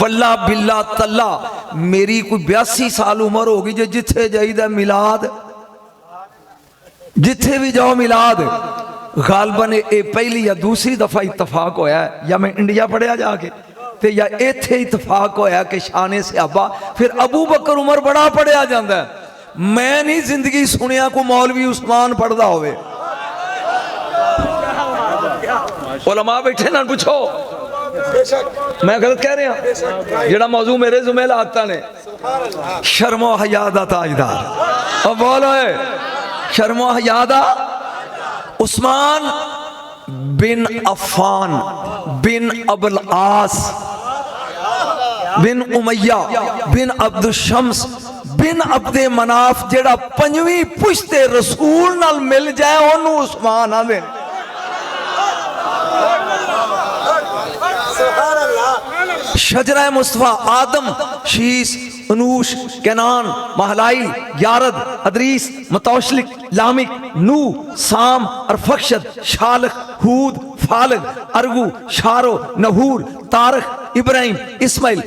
वल्ला बिल्ला तल्ला मेरी कोई 82 साल उम्र होगी जो जिथे जाइदा मिलाद, जिथे भी जाओ मिलाद गालबन ये पहली या दूसरी दफा इतफाक होया है, या मैं इंडिया पढ़िया जाके ते या इत्थे इतफाक होया कि शाने सहाबा फिर अबू बकर उमर बड़ा पढ़िया जाता है। मैं नहीं जिंदगी सुनिया को मौलवी उस्मान पढ़दा होवे। उलमा बैठे ना पूछो, मैं गलत कह रहा जेड़ा मौजू मेरे जुमे लाता ने। शर्मो हया दा ताजदार और बोलो शर्मो हया दा उस्मान बिन अफ़ान बिन अबुल आस बिन उमैया बिन अब्दुल शम्स बिन अब्दे मनाफ जेड़ा पंजवी पुश्ते रसूल नाल मिल जाए ओनू उस्मान आवे। शजरा मुस्तफा आदम शीस अनूश कैनान महलाइल यारद अदरीस मतौशलिक लामिक नू साम अरफक्षद शालख हूद फालग अरगू शारो नहूर तारख इब्राहिम इस्माइल।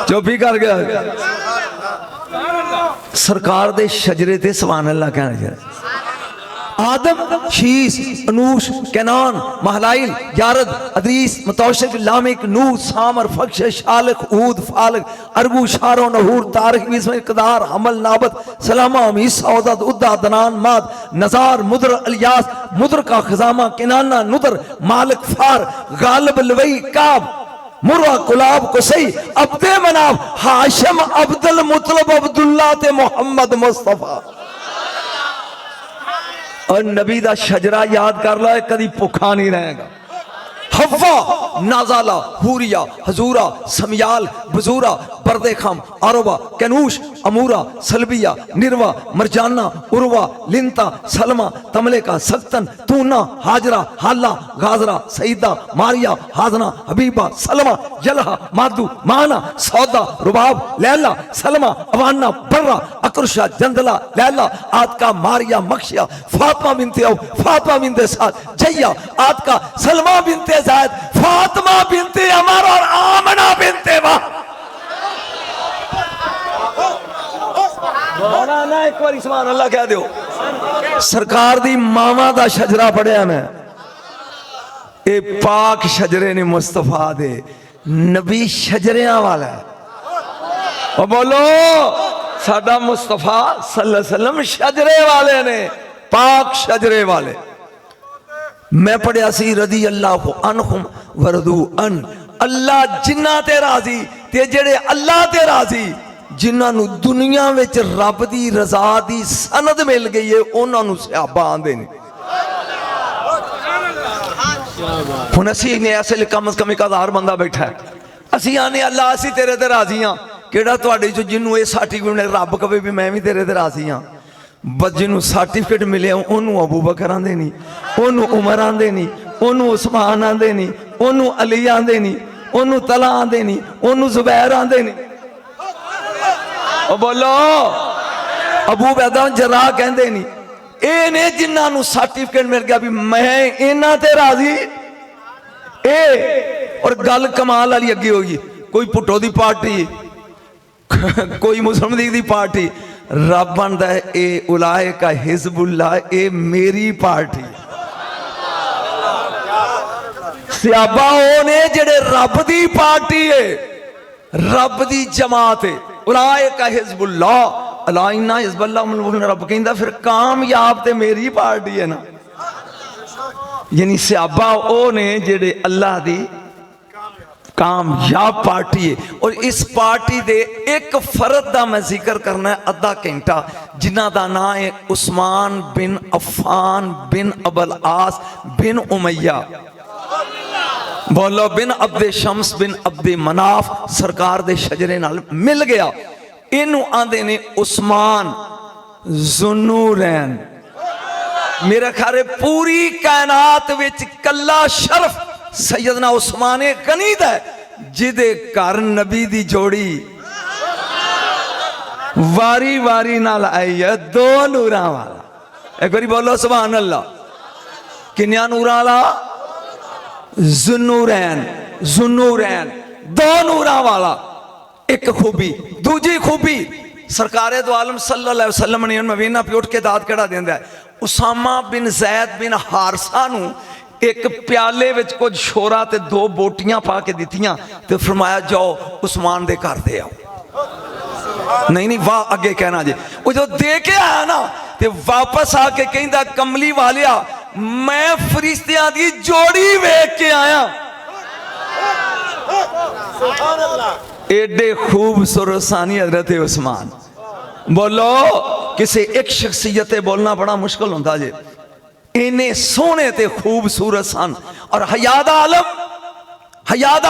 जो भी कर गया सरकार दे शजरे ते सुभान अल्लाह कहना चाहिए। आदम शीस अनूश कैनान महलाइल यारद अदरीस मतौशक लामिक नू सामर फक्श शालक ऊद फालक अरगू शारो नहूर तारिक इसमें कदार हमल नाबत सलामा अमीस सौदत उद्दा दनान माद नजार मुदर अलियास मुदर का खजामा किनाना नुदर मालिक फार गालिब लवई काब मुर्रा गुलाब कुसई अब्दे मनाब हाशिम अब्दुल मुतलब अब्दुल्ला ते मोहम्मद मुस्तफा। और नबी दा शजरा याद कर लो, कभी भुखा नहीं रहेगा। हव्वा नाजाला हूरिया हजूरा समयाल बजूरा बरदे खम आरोबा कैनूश अमूरा सलबिया निर्वा मरजाना उर्वा लिंता सलमा तमलेका सक्तन तूना हाजरा हाला गाजरा सईदा मारिया हाजना हबीबा सलमा जलहा मादू माना सौदा रुबाब लैला सलमा अवाना बर्रा अकरुशा जंदला लैला आदका मारिया मक्शिया फातिमा बिनते औ फातिमा बिनते साद जैया आदका सलमा बिनते जायद फातिमा बिनते अमर और आमना बिनते वाह। ना एक बार सुभान अल्लाह कह दो। सरकार दी मामा दा शजरा पढ़िया मैं, ए पाक शजरे ने मुस्तफा दे नबी शजरिया वाला है। और बोलो साडा मुस्तफा सल्लल्लाहु अलैहि वसल्लम शजरे वाले ने, पाक शजरे वाले। मैं पढ़िया सी रदी अल्लाह अनहुम वरदू अन, अल्लाह जिन्ना ते राजी ते जेड़े अल्लाह ते राजी जिन्होंने दुनिया में रब की रजा की सनद मिल गई है उन्होंने सहाबा आंदे ने। हुण असीं ने ऐसे कम से कम 1000 बंदा बैठा है, असीं आने अल्लाह असीं तेरे ते राजी हाँ। किहड़ा तुहाडे चों जिन्हों ये सर्टिफिकेट मिले रब कहे भी मैं भी तेरे ते राजी हाँ, बस जिन्हों सर्टिफिकेट मिले उन्होंने अबू बकर आंदे नहीं, उन्होंने उमर आंदे नहीं, उन्होंने उस्मान आंदे नहीं, उन्होंने अली आंदे नहीं, उन्होंने तला आंदे नहीं, उन्होंने जुबैर आंदे नहीं। बोलो अबू बैदा जरा कहते नहीं, ये ने जिन्होंने सर्टिफिकेट मिल गया भी मैं इन्हां ते राजी ए। और गल कमाल वाली अगे होगी, कोई भुट्टो दी पार्टी कोई मुस्लिम लीग दी पार्टी, रब बनता है ए उलाए का हिजबुल्लाह, ए मेरी पार्टी। सियाबा ओ ने जेड़े रब दी पार्टी है, रब दी जमात है, उलाए का हिजबुल्लाह अलाइना हिजबुल्लाह रब कहंदा फिर कामयाब ते मेरी पार्टी है ना। यानी सियाबा ओ ने जेड़े अल्लाह दी कामयाब पार्टी है। और इस पार्टी दे एक फर्द दा मैं जिक्र करना है अद्धा घंटा, जिन्हां दा नाम है उस्मान बिन अफ़ान बिन अबुल आस बिन उमैया। बोलो बिन अब्दे शम्स बिन अब्दे मनाफ सरकार दे शजरे नाल मिल गया। इनू आंदे ने उस्मान ज़ुन्नूरैन। मेरा ख्याल है पूरी कायनात विच कल्ला शर्फ सैयदना उस्मान गनी दा जिदे घर नबी दी जोड़ी वारी वारी नाल आई है, 2 नूरां वाला। एक बारी बोलो सुभान अल्लाह। किन्या नूरां वाला? ज़ुन्नूरैन। जुन्नूरैन, दो नूरां वाला। एक खूबी, दूजी खूबी सरकारे दो आलम सल्लल्लाहु अलैहि वसल्लम ने मवीना पे उठ के दाद कड़ा देंदा है। उसामा बिन जैद बिन हारसा नू एक प्याले विच कुछ शोरा ते दो बोटियां पा के दित्तियां ते फरमाया जाओ उस्मान दे घर दे आओ। नहीं नहीं वाह अगे कहना जी। वो जो दे के आया ना ते वापस आके कहंदा कमली वालिया मैं फरिश्तियां दी जोड़ी वेख के आया। एडे खूबसूरत सानी हजरत उस्मान। बोलो किसी एक शख्सियत बोलना बड़ा मुश्किल होता जे, इन्ने सोहने ते खूबसूरत सन। और हयादा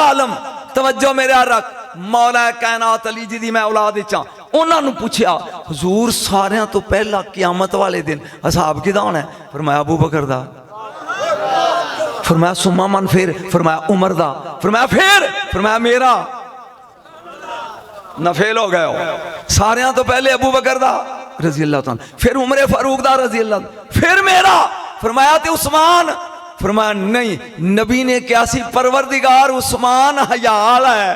आलम तवज्जो मेरे रख, मौला कायनात अली जी दी मैं औलाद चा। उन्होंने पूछा हुजूर सारियां तो पहला कियामत वाले दिन असहाब किदा होना है? फरमाया अबू बकर दा। फरमाया सुम्मा मन फिर? फरमाया उमर दा। फरमाया फिर? फरमाया मेरा। ना फेल हो गए हो। सारियां तो पहले अबू बकर दा रजी अल्लाह तआला, फिर उमर फारूक दा रजी अल्लाह, फिर मेरा। फरमाया ते उस्मान? फरमाया नहीं, नबी ने क्या सी परवरदिगार उस्मान हयाल है,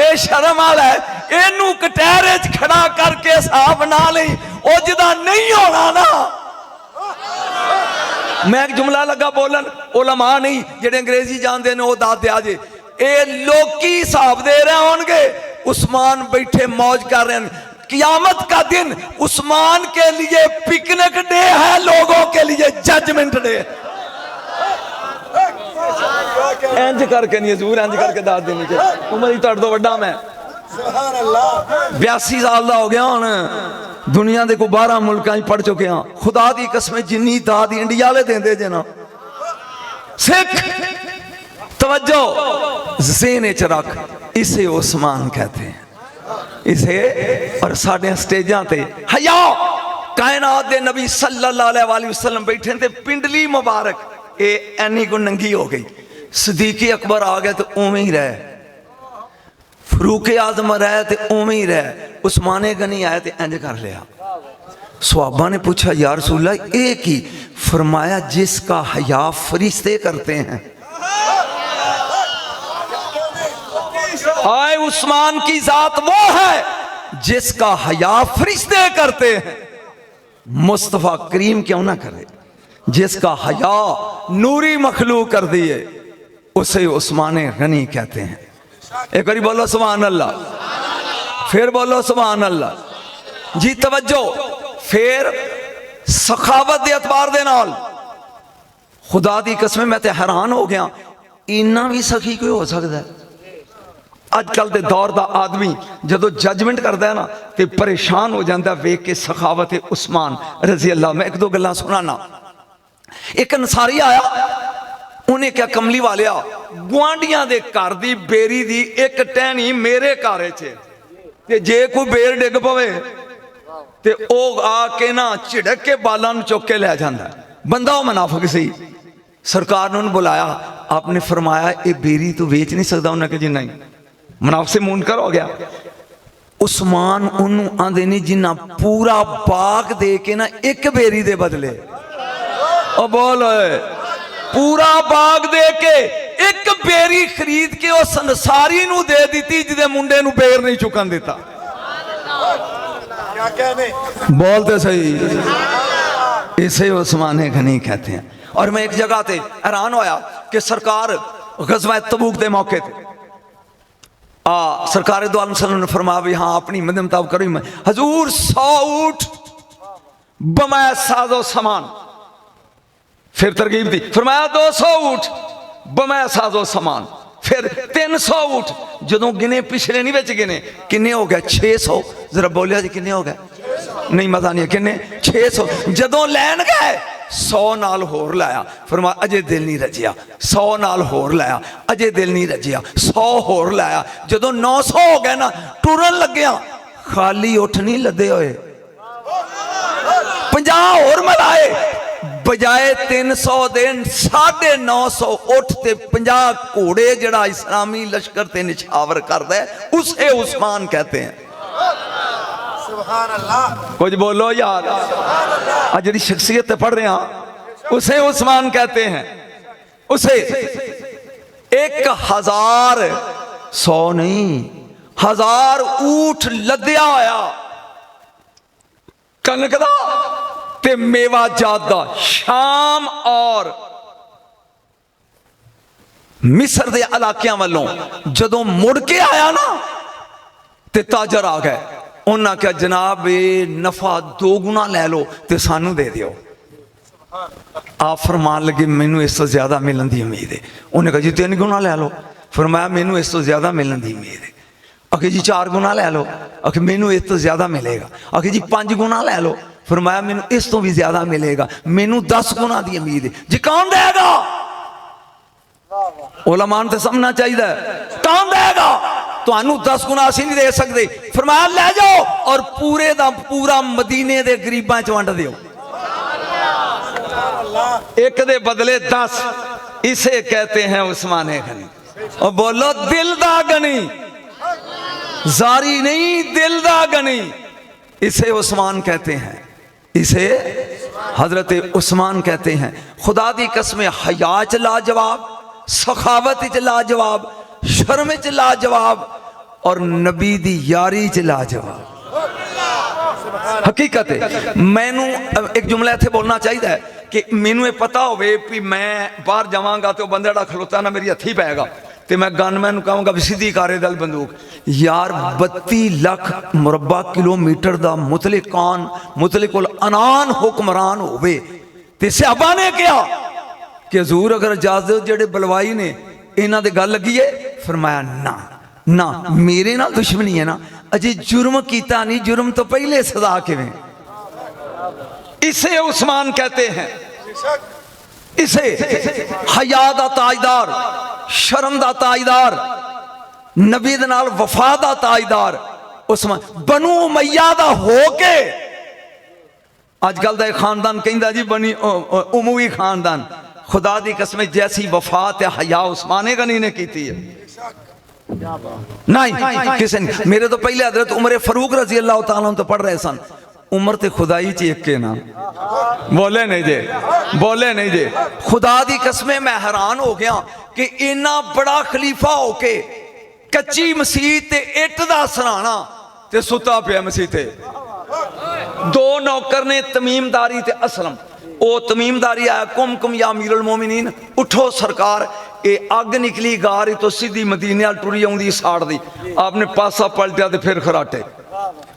ए शर्म वाला है, एनू कटहरे च खड़ा करके साहब ना ले ओ जिदा नहीं होना ना। मैं एक जुमला लगा बोलन, उलमा नहीं जेडे अंग्रेजी जानते ने वो दस दिया जे, ए लोकी हिसाब दे रहे होंगे, उस्मान बैठे मौज कर रहे हैं। कियामत का दिन उस्मान के लिए पिकनिक डे है, लोगों के लिए जजमेंट डे। इंज करके नहीं जरूर इंज करके दस देनी चाहिए। उम्र तुहाडे तो वड्डा मैं 82 साल का हो गया हूं, दुनिया के कोई 12 मुल्कों पढ़ चुके हैं। खुदा की कसम जिन्नी दाद इंडिया वाले देंदे जे ना। सिख तवज्जो ज़हन च रख, इसे उस्मान कहते हैं इसे। और साढ़े स्टेजा ते हया कायनात दे नबी सल्लल्लाहु अलैहि वसल्लम बैठे थे, पिंडली मुबारक ए एनी को नंगी हो गई। सदीकी अकबर आ गए तो उवें ही रहे, फरूक आजम रहे तो उवें ही रहे, उस्माने गनी आए तो इंज कर लिया। सहाबा ने पूछा या रसूलल्लाह ये की? फरमाया जिसका हया फरिश्ते करते हैं। आए उस्मान की जात वो है जिसका हया फरिश्ते करते हैं। मुस्तफा करीम क्यों ना करे? जिसका हया नूरी मखलूक कर दिए उसे उस्माने गनी कहते हैं। एक बारी बोलो सुभान अल्लाह, फिर बोलो सुभान अल्लाह जी। तवज्जो फिर सखावत दे एतबार दे नाल खुदा दी कसम मैं तो हैरान हो गया, इन्ना भी सखी कोई हो सकता है? अजकल के दौर का आदमी जो जजमेंट करता है ना तो परेशान हो जाता वेख के सखावत उस्मान रजी अल्लाह। मैं एक दो गल्लां सुनाना। एक अंसारी आया, उन्हें क्या कमली वालिया गुआंढियां दे घर दी बेरी दी एक टहनी मेरे घर च, जे कोई बेर डिग पवे ते ओ आके ना झिड़क के बालां नूं चुक के लै जांदा। बंदा वो मुनाफिक सी। सरकार ने उन्हें बुलाया, आपने फरमाया ये बेरी तू बेच नहीं सकता? उन्हें कहा जी नहीं। मुनाफिक से मुनकर हो गया। उस्मान उन्होंने आंदे नहीं जिन्ना पूरा बाग दे के ना एक बेरी दे बदले, ओ बोल पूरा बाग दे के एक बेरी खरीद के उस संसारी नू दे दी जिदे मुंडे नू बेर नहीं चुकन देता। बोलते सही, इसे उस्मान गनी कहते हैं। और मैं एक जगह पे हैरान होया कि सरकार गज़वा तबूक के मौके पे सरकार दो आलम सल्लल्लाहु अलैहि वसल्लम ने फरमाया भी हाँ अपनी मदद मुताबिक करो। मैं हजूर 100 ऊंट बमै साजो सामान, फिर तरगीब दी फरमाया 200 ऊंट बमै साजो सामान, फिर 300 ऊंट। जो गिने पिछले नहीं बेच गिने किन्ने हो गए? 600। जरा बोलिया जी किन्ने हो गए? नहीं मजा नहीं किन्ने? 600। जदों लैन गए 100 नाल होर लाया, फरमाया अजे दिल नहीं रजिया। 100 नाल होर लाया, अजे दिल नहीं रजिया। 100 होर लाया। जदों 900 हो गए ना टुरन लग्या, खाली उठ नहीं लदे होए, 50 होर मिलाए, बजाए 300 दिन 950 उठ ते 50 घोड़े जड़ा इस्लामी लश्कर ते निछावर करता है उसे उस्मान कहते हैं। कुछ बोलो यार, आज जी शख्सियत पढ़ रहे हैं उसे उस्मान कहते हैं। उसे 1000 100 नहीं 1000 ऊठ लद्या होया कनक दा ते मेवा जात दा। शाम और मिस्र दे इलाकियां वालों जदों मुड़ के आया ना ते ताजर आ गए। उन्हें क्या जनाब ये नफा 2 गुना लै लो ते सानू दे दियो। आप फरमान लगे मैनू इस तो ज्यादा मिलने की उम्मीद है। उन्हें कहा जी 3 गुना लै लो। फरमाया मैनू इस तो ज्यादा मिलने की उम्मीद है। आखिर जी 4 गुना लै लो। आखिर मैनू इस तो ज्यादा मिलेगा। आखिर जी 5 गुना लै लो। फरमाया मैनू इस तो भी ज्यादा मिलेगा। मैनू 10 गुना की उम्मीद है। जी कौन देगा? उलमान तो समझना चाहिए कौन देगा? तुहानू 10 गुना असीं नहीं दे सकते। फरमाया ले जाओ और पूरे दा पूरा मदीने दे गरीबां च वंड दियो। एक दे बदले 10। इसे कहते हैं उस्माने गनी। और बोलो दिल दा गनी, जारी नहीं दिल दा गनी। इसे उस्मान कहते हैं, इसे हजरत उस्मान कहते हैं। खुदा दी कसम हया च लाजवाब, सखावत च लाजवाब, शर्म च लाजवाब और नबी दी यारी च लाजवाब। हकीकत है मैनू एक जुमला इत्थे बोलना चाहिए कि मैनू ये पता होवे कि मैं बाहर जावांगा तो बंदा जिहड़ा खलोता ना मेरी हत्थी पैगा तो मैं गनमैन कहूँगा भी सीधी कारे दल बंदूक। यार 32 लाख मुरब्बा किलोमीटर का मुतलिकुल अनान हुक्मरान होवे ते सहाबा ने कहा कि हजूर अगर इजाजत जेडे बलवाई ने इन्हां दे गल लगी है। फरमाया ना ना मेरे नाल दुश्मनी है ना, अजे जुर्म कीता नहीं, जुर्म तो पहले सजा किवें। इसे उस्मान कहते हैं, इसे हया दा ताजदार, शर्म दा ताजदार, नबी दे नाल वफा दा ताजदार उस्मान। बनु उमैया दा होके अजकल दा खानदान कहंदा जी बनी उमवी खानदान। खुदा दी कसम जैसी वफा ते हया उस्माने गनी ने की है नहीं किसी ने। मेरे तो पहले हजरत उमर फरूक रजी अल्लाह तआला तो पढ़ रहे सन। उमर ते खुदाई च एक के ना बोले नहीं जे, बोले नहीं जे। खुदा दी कसमें मैं हैरान हो गया कि इन्ना बड़ा खलीफा होके कच्ची मसीह ते इट दा सराना ते सुता पिया मसीह ते। 2 नौकर ने तमीमदारी ते असलम। ओ तमीमदारी आया कुम कुम या अमीरुल मोमिनीन, उठो सरकार। ये अग निकली गार तो सीधी मदीने वाल टुरी आउंदी साड़ दी। आपने पासा पलटिया तो फिर खराटे।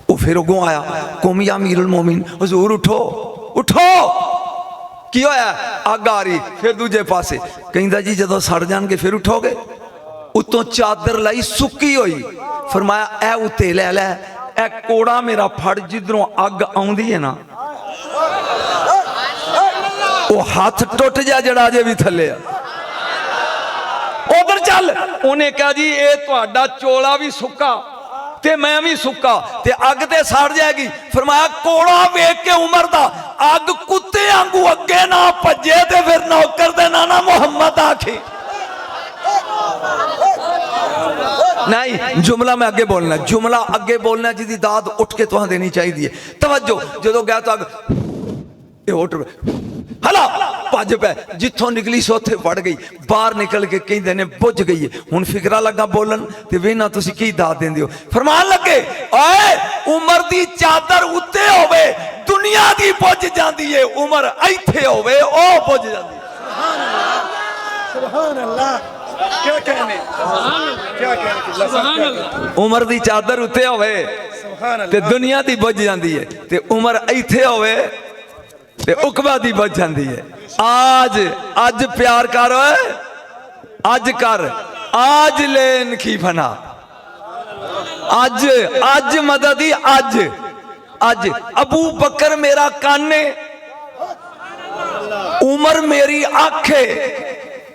वो फिर अगों आया कुम या अमीरुल मोमिन, हजूर उठो उठो की होया? अग आ रही। फिर दूजे पासे कहंदा जी जदों सड़ जाणगे फिर उठोगे। उतों चादर लाई सुक्की हुई। फरमाया ए उत्ते लै लै, ए कोड़ा मेरा फड़ जिधरों अग आउंदी है ना वो हाथ टुट जा जड़ा जे भी थले उधर चल। उन्हें कहा जी ये तुहाडा चोला भी सुक्का ते मैं भी सुक्का ते अग ते सड़ जाएगी। फरमाया कोड़ा वेख के उमर दा अग कुत्ते आंगू अगे ना भजे ते फिर नौकर दे नाना मुहम्मद आखे नहीं। जुमला मैं अगे बोलना, जुमला अगे बोलना जिदी दाद उठ के तुहां देनी चाहिए। तवज्जो जदों गया तो अग हला भज पै, जिथों निकली सो उत्थे वड़ गई। बाहर निकल के कहंदे ने बुझ गई है। हुण फिकरा लगा बोलन ते वेना तुसी की दाद देंदे हो। फरमान लगे ओए उमर दी चादर उत्ते होवे दुनिया दी बुझ जांदी है, उमर इत्थे होवे ओ बुझ जांदी। सुभान अल्लाह, सुभान अल्लाह। क्या कहने, क्या कहने। उमर दी चादर उत्ते होवे ते दुनिया दी बुझ जांदी है ते उमर इत्थे होवे ते उकबा दी बच जाती है। आज आज प्यार कर, आज कर, आज लेन की फना, आज आज मदद ही आज आज। अबू बकर मेरा काने, उमर मेरी आंखे,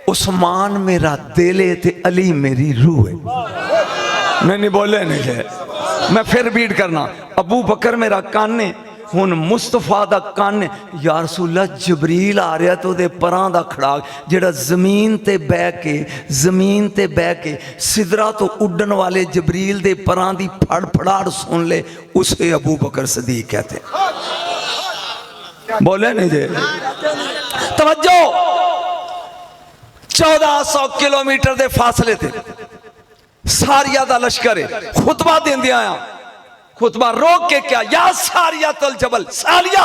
उस्मान मेरा दिले ते अली मेरी रूह है। नहीं बोले नहीं है, मैं फिर बीट करना। अबू बकर मेरा काने, हुन मुस्तफा दा कान। या रसूला जबरील आ रहा तो दे परां दा खड़ाक जेड़ा जमीन ते बह के सिदरा तो उड़न वाले जबरील दे परां दी फड़ फड़ाड़ सुन ले, उसे अबू बकर सदीक कहते। बोले नहीं जे, तवज्जो। 1400 किलोमीटर के फासले ते सारिया दा लश्कर है। खुतबा देंदे आया, खुतबा रोक के क्या, या सारिया तल जबल, सालिया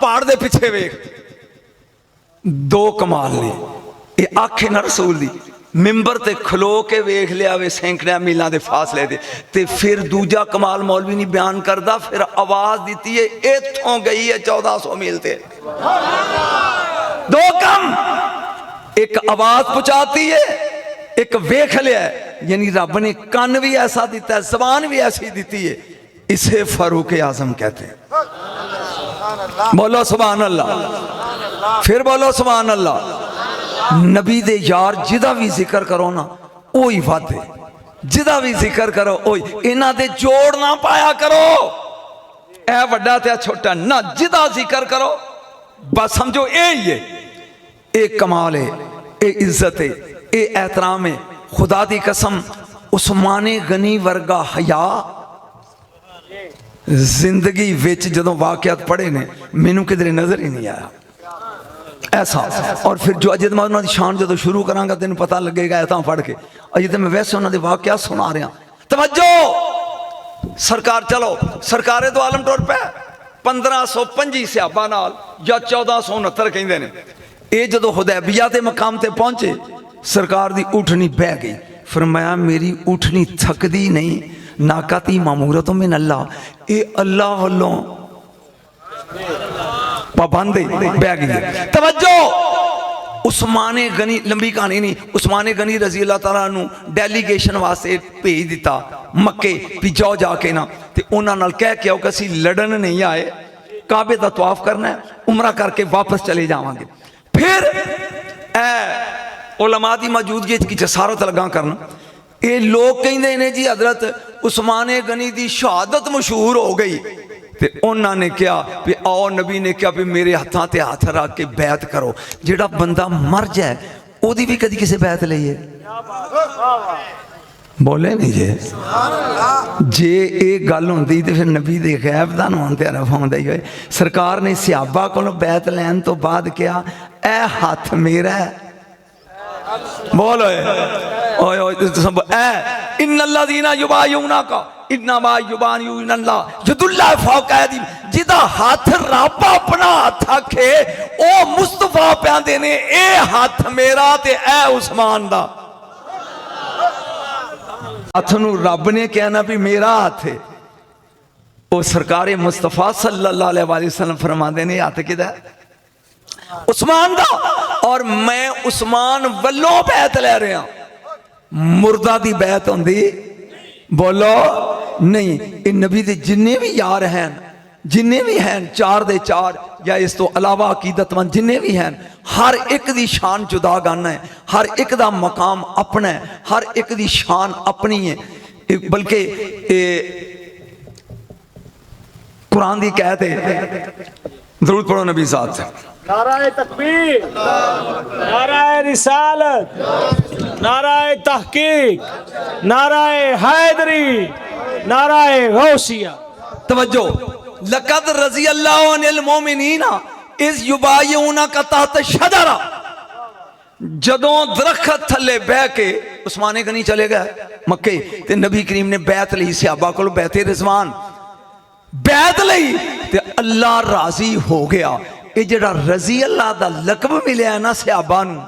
पहाड़ दे पिछे वेख। दो कमाल ने ये आखे ना रसूल दी, मिंबर ते खलो के वेख लिया वे सैकड़ियां मीलों के फासले ते फिर दूजा कमाल मौलवी नहीं बयान करता, फिर आवाज दी है इथों गई है 1400 मील ते। दो कम, एक आवाज पहुंचाती है, एक वेख लिया है। यानी रब ने कान भी ऐसा दिता है, जबान भी ऐसी दी है। इसे फारूक आजम कहते हैं। बोलो सुभान अल्लाह, फिर बोलो सुभान अल्लाह। नबी दे यार जिदा भी जिक्र करो ना ओ ही वादे, जिदा भी जिक्र करो ओ इन्हां दे जोड़ ना पाया करो, ए वड्डा ते छोटा ना, जिदा जिक्र करो बस समझो ए ही है। एक कमाल है, ए इज्जत है, ए एहतराम है। खुदा दी कसम उस्माने गनी वर्गा हया जिंदगी विच जदों वाकयात पढ़े ने मैनू किधरे नजर ही नहीं आया ऐसा। और फिर जो अजे मैं उन्होंने शान जो शुरू करांगा तेन पता लगेगा ऐसा पढ़ के। अजे तो मैं वैसे उन्होंने वाकयात सुना रहा। तवज्जो सरकार, चलो सरकारे तो आलम टुर पे 1525 सहाबा नाल या 1469 कहंदे ने। ये जो हुदैबिया के मकाम ते पहुंचे, सरकार दी उठनी बह गई। फरमाया मेरी उठनी थकदी नहीं, नाकाती मामूरतों में अल्लाह, ये अल्लाह वालों पाबंद बह गई। तवज्जो उस्माने गनी, लंबी कहानी नहीं, उस्माने गनी रजी अल्लाह तआला नू डेलीगेशन वास्ते भेज दिता मक्के भी जाओ जाके ना ते उन्हां नाल कह के आओ कि असीं लड़न नहीं आए, काबे दा तवाफ करना है, उमरा करके वापस चले जावांगे। फिर उलमा दी मौजूदगी की जसारत लगा करना। ये लोग कहते ने जी हजरत उस्माने गनी दी शहादत मशहूर हो गई ते उन्होंने कहा भी आओ, नबी ने कहा भी मेरे हाथों ते हाथ रख के बैत करो। जेड़ा बंदा मर जाए ओदी भी कदी किसी बैत लईए, बोले नहीं जे ये गल होंदी तो फिर नबी दे गैब दा नाम ते अरफ होंदा ही होए। सरकार ने सहाबा कोलों बैत लैन तो बाद कहा ए हाथ मेरा है, बोलो ओए ओए ए इन्नल्लज़ीना युबायिऊनका इन्नमा युबायिऊनल्लाह यदुल्लाह फौका ऐदीहिम। जिदा हाथ रब अपना हाथ आखे ओ मुस्तफा पांदे ने ए हाथ मेरा ते ए उस्मान दा हाथ नू रब ने कहना भी मेरा हाथ है। ओ सरकारे मुस्तफा सल्लल्लाहु अलैहि वसल्लम फरमाते ने हाथ किदा उस्मान दा, और मैं उस्मान वल्लों बैत ले रहा। मुर्दा दी बैत होंदी बोलो नहीं। ये नबी दे जिन्ने भी यार हैं, जिन्ने भी हैं, 4 दे 4 या इस तो अलावा अकीदतमंद जिन्ने भी हैं, हर एक दी शान जुदा गाना है, हर एक दा मकाम अपना है, हर एक दी शान अपनी है। बल्कि कुरान दी कहत है, जरूर पढ़ो नबी साहब से, नाराए तकबीर, नाराए रिसालत, नाराए तहकीक, नाराए हैदरी, नाराए गौसिया। तवज्जो लक़द रज़ी अल्लाहु अनिल मोमिनीना इज़ युबायिऊनका तहत शजरा। जदों दरख्त थले बह के उस्माने गनी चले गए मक्के ते नबी करीम ने बैत ली सहाबा कोल, बैते रिजवान बैत ली ते अल्लाह राजी हो गया। ये जड़ा रजी अल्लाह दा लकब मिले ना सहाबा नू,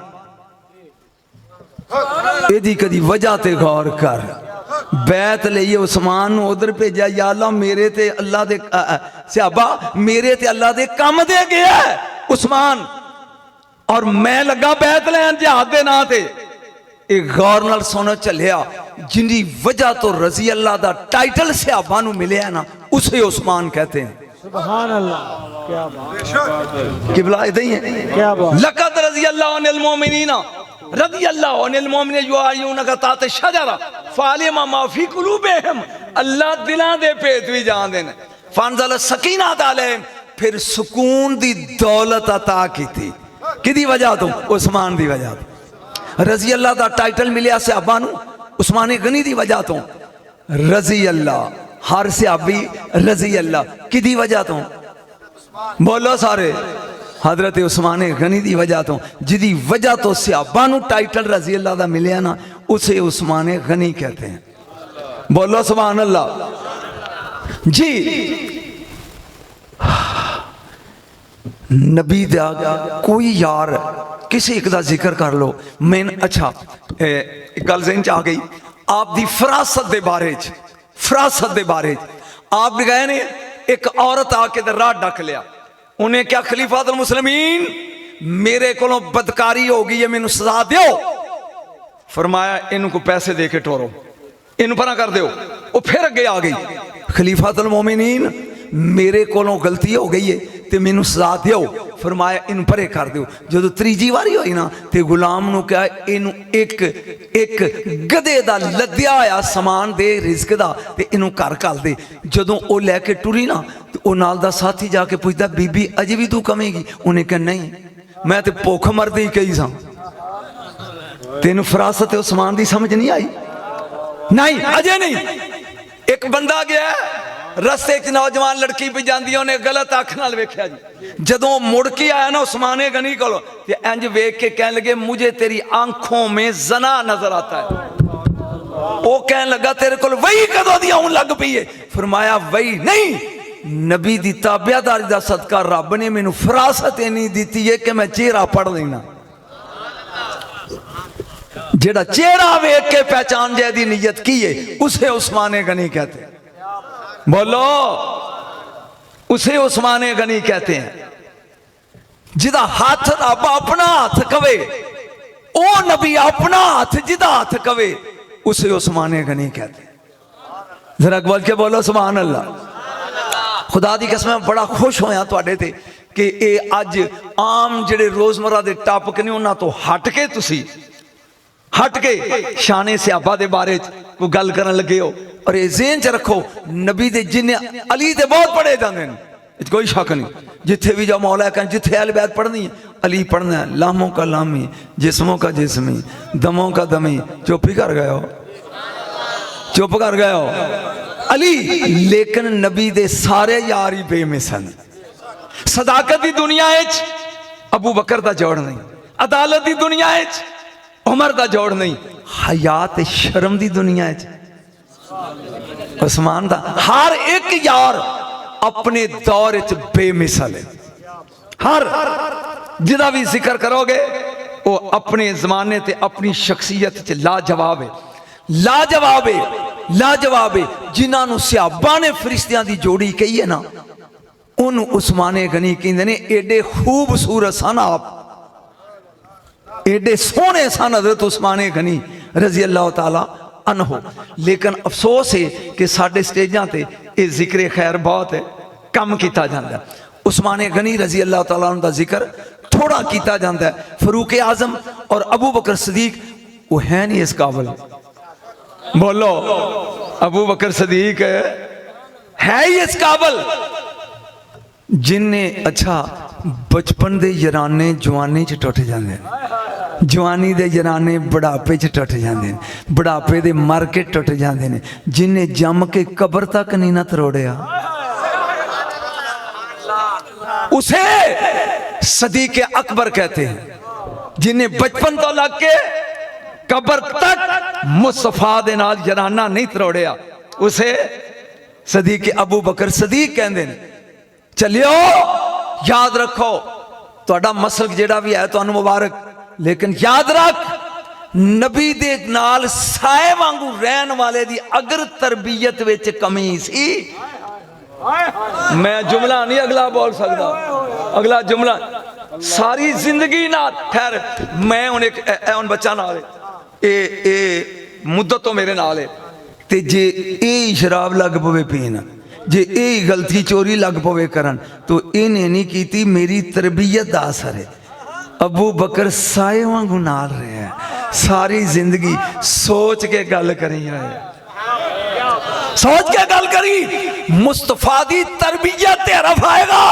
एदी कदी वजह ते गौर कर। बैत लईए उस्मान नू उधर भेजा, या अल्लाह मेरे ते अल्लाह दे सहाबा मेरे ते अल्लाह दे कम दे गया उस्मान, और मैं लगा बैत लैन जिहाद दे नां ते। एक गौर नाल सुनो चलिया, जिंदी वजह तो रजी अल्लाह दा टाइटल सहाबा नू मिले ना उसे उस्मान कहते हैं। सुभान अल्लाह, क्या बात, किबला इधर ही है, क्या बात। लक़द रज़ी अल्लाहु अनिल मोमिनीना रज़ी अल्लाहु अनिल मोमिनीना युबायिऊनका तहत शजरा फ़अलिमा मा फ़ी क़ुलूबिहिम। अल्लाह दिलां दे भेत भी जानदे ने। फ़अनज़ल सकीनत अलैहिम, फिर सुकून दी दौलत अता की थी। किदी वजह तो उस्मान दी वजह तो। रज़ी अल्लाह दा टाइटल मिलिया सहाबा नू उस्माने गनी दी वजह तो। रज़ी अल्लाह, हर सहाबी रज़ी अल्लाह, किदी वजह तो बोलो सारे हजरत उस्मान गनी की वजह तो, जिदी वजह तो सहाबा नू टाइटल रजी अल्लाह दा मिलिया ना, उसे उस्मान गनी कहते हैं। बोलो सुभान अल्लाह जी। नबी दा कोई यार किसी एक दा जिक्र कर लो। मैं अच्छा एक गल ज़हन च आ गई आप दी फरासत दे बारे च। फरासत दे बारे च आप गए ने, एक औरत आके ते राह डक लिया। उन्हें क्या खलीफातुल मुस्लिमीन मेरे कोलों बदकारी हो गई है, मैनू सजा दो। फरमाया इन्हू को पैसे दे के टोरो, इन्हू परा कर दो। वो फिर अगे आ गई, खलीफातुल मोमिनीन मेरे कोलों गलती हो गई है ते मैनू सजा दो। फरमाया इन परे कर दो। जो तीजी वारी हुई ना तो गुलाम नू कहा इनू एक एक गधे दा लद्या होया समान दे रिज़्क दा ते इनू घर घल दे। जदों वो लैके टुरी ना तो वो नाल दा साथी जाके पुछदा बीबी अजे भी तू कमेगी? उन्हें कहा नहीं मैं तो भुख मरदी कही सा। तेन फरासत उस्मान दी समझ नहीं आई? नहीं अजे नहीं। एक बंदा गया रस्ते च नौजवान लड़की पे जाती, उन्हें गलत अख नाल वेख्या जी। जदों मुड़ के आया ना उस्मान गनी को इंज वेख के कह लगे मुझे तेरी आंखों में जना नजर आता है। वो कह लगा तेरे को वही कदों दी आउण लग पई है? फरमाया वही नहीं, नबी दी ताबियादारी दा सदका रब ने मैनू फरासत इन्नी दी है कि मैं चेहरा पढ़ लेना। जेड़ा चेहरा वेख के पहचान जाए दी नीयत की है उसे उस्मान गनी कहते हैं। बोलो उसे उस्मान गनी कहते हैं। जिदा हाथ रब अपना हाथ कवे, ओ नबी अपना हाथ जिदा हाथ कवे उसे उस्मान गनी कहते हैं। जरा बोल के बोलो सुभान अल्लाह। खुदा दी कसम मैं बड़ा खुश होया तुहाडे ते कि ये अज आम जेड़े रोजमर्रा दे टॉपिक ने उन्हां तो हट के तुसी हट के शाने सहाबा दे बारे को गल करन लगे हो। और ये ज़हन च रखो नबी दे जिन्ने अली ते बहुत पढ़े जाते हैं, कोई शक नहीं। जिथे भी जाओ मौला कहें जिथे अहल बैत पढ़नी है अली पढ़ना है। लामों का लामी, जिस्मों का जिस्मी, दमों का दमी। चुप ही कर गए हो, चुप कर गए हो अली। लेकिन नबी दे सारे यार ही बेमिसल। सदाकत की दुनिया अबू बकर दा जोड़ नहीं, अदालत की दुनिया उमर दा जोड़ नहीं, हयात शर्म की दुनिया उस्मान दा। हर एक यार अपने दौर च बेमिसल है। हर जिदा भी जिक्र करोगे वो अपने जमाने ते अपनी शख्सियत च लाजवाब है, लाजवाब है, लाजवाब है। जिन्होंने सहाबा ने फरिश्तियां दी जोड़ी कही है ना उन्होंने उस्मान गनी कहते ने। एडे खूबसूरत सन आप, एडे सोहने सन हज़रत उस्मान गनी रजी अल्लाह तआला अन्हो। लेकिन अफसोस है कि साडे स्टेजां ते ये जिक्र खैर बहुत है कम किया जाता है। उस्मान गनी रजी अल्लाह तआला दा जिक्र थोड़ा किया जाता है। फरूक आजम और अबू बकर सदीक वो है नहीं इस काबिल। बोलो अबू बकर सदीक है ही इस काबिल जिन्हें अच्छा बचपन दे यराने जवानी च टुट जाते हैं, जवानी दे जनाने बुढ़ापे च टुट जाते हैं, बुढ़ापे दे मर के टुट जाते हैं। जिन्हें जम के कबर तक नहीं ना तरोड़िया उसे सदीक अकबर कहते हैं। जिन्हें बचपन तो लग के कबर तक मुस्तफा दे नाल जनाना नहीं तरोड़िया उसे सदीक अबू बकर सदीक कहते हैं। चलियो याद रखो तुहाडा मसलक जेड़ा भी है तुहानू मुबारक, लेकिन याद रख नबी दे नाल साए वांगू रहन वाले दी अगर तरबियत विच कमी सी। मैं जुमला नहीं अगला बोल सकता, अगला जुमला सारी जिंदगी ना ठहर। मैं हुण एक बच्चा नाल ए मुद्दत तो मेरे नाल है ते जे ए शराब लग पवे पीन, जे ए गलती चोरी लग पवे करन तो इन्हें नहीं कीती, मेरी तरबियत दा असर है। अबू बकर साए वांगू नाल रहे हैं सारी जिंदगी। सोच के गल करी है, सोच के गल करी। मुस्तफा दी तरबियत ते हरफ आएगा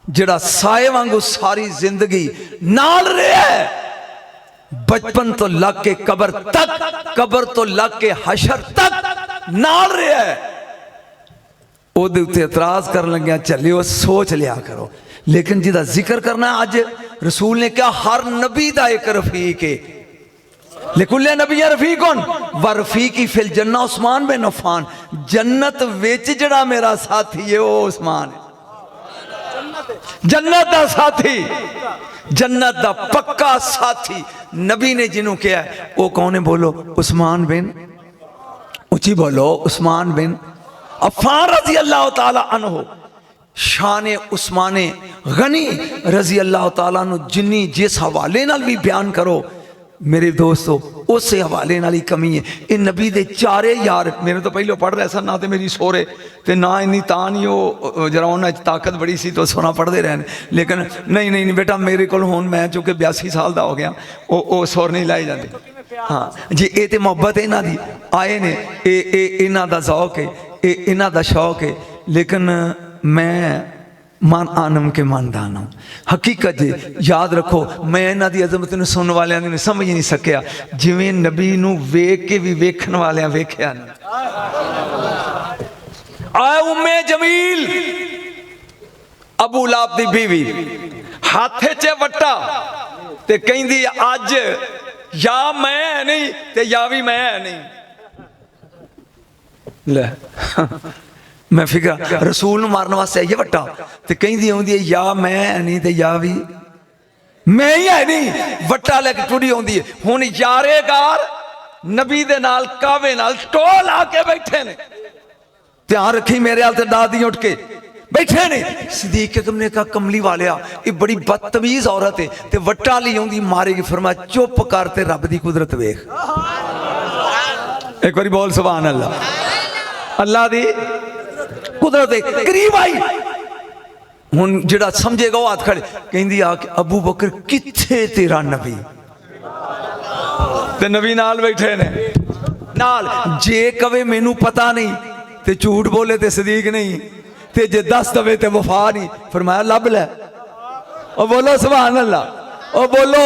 जेड़ा साए वांगू सारी जिंदगी नाल रहे है। बचपन तो लग के कबर तक, कबर तो लग के हशर तक नाल रहे है। ओदे उत्ते एतराज कर लग्या चलियो सोच लिया करो। लेकिन जिदा जिक्र करना अज रसूल ने कहा हर नबी का एक रफीक है, लिकुल्ले नबी रफीकुन व रफीकी फिल जन्नत उस्मान बिन अफ़्फ़ान, जन्नत विच जड़ा मेरा साथी है वो उस्मान है, जन्नत दा साथी, जन्नत दा पक्का साथी। नबी ने जिन्हों कहा वो कौन है? बोलो उस्मान बिन, उची बोलो उस्मान बिन अफ़्फ़ान रजी अल्लाह ताला अन्हु। शान उस्माने गनी रजी अल्लाह ताला नु जिन्नी जिस हवाले नाल भी बयान करो मेरे दोस्तों उस हवाले नाल ही कमी है। ये नबी दे चारे यार मेरे तो पहले पढ़ रहे सन ना, तो मेरी सोरे तो ना इन्नी तां नहीं वो जरा उन्हें ताकत बड़ी सी तो सोना पढ़ते रहने, लेकिन नहीं नहीं नहीं बेटा मेरे को हुण मैं चूँकि 82 साल का हो गया वो सुर नहीं लाई जाते। हाँ जी ये तो मुहब्बत है इन्हों की, आए ने इन्हों का शौक है, इन्हों का शौक है, लेकिन मैं मन आनम के मानदान हूँ। हकीकत जी याद रखो मैं इन्हों की अजमत नूं सुनने वालियां ने समझ नहीं सकिया जिवें नबी नूं वेख के भी वेखण वालियां वेख्या नहीं। आए उम्मे जमील अबू लाब दी बीवी हाथ च वट्टा ते कहंदी अज या मैं नहीं ते या भी मैं नहीं। ले मैं फिक्र रसूल मारने वास्ते आई वट्टा तो कहीं आँदी है या मैं है नहीं तो या भी मैं ही है नहीं, वट्टा लेके टुरी आँदी है। हुण यारेगार नबी दे नाल कावे नाल टोल आके बैठे ने, ध्यान रखी मेरे हाल ते दादी उठ के बैठे ने। सिद्दीक अकबर ने कहा कमली वालिया ये बड़ी बदतमीज औरत है ते वट्टा ली आँदी मारेगी। फरमाया चुप कर ते रब दी कुदरत वेख। एक बारी बोल सुभान अल्लाह, अल्लाह दी कुदरत करीब आई। हुण जिहड़ा समझेगा वो हाथ खड़े कहंदी आ अबू बकर किथे तेरा नबी, ते नबी नाल बैठे ने नाल। जे कवे मैनू पता नहीं ते झूठ बोले ते सदीक नहीं, ते जे दस दवे ते वफा नहीं। फरमाया लब ले, ओ बोलो सुभान अल्लाह, ओ बोलो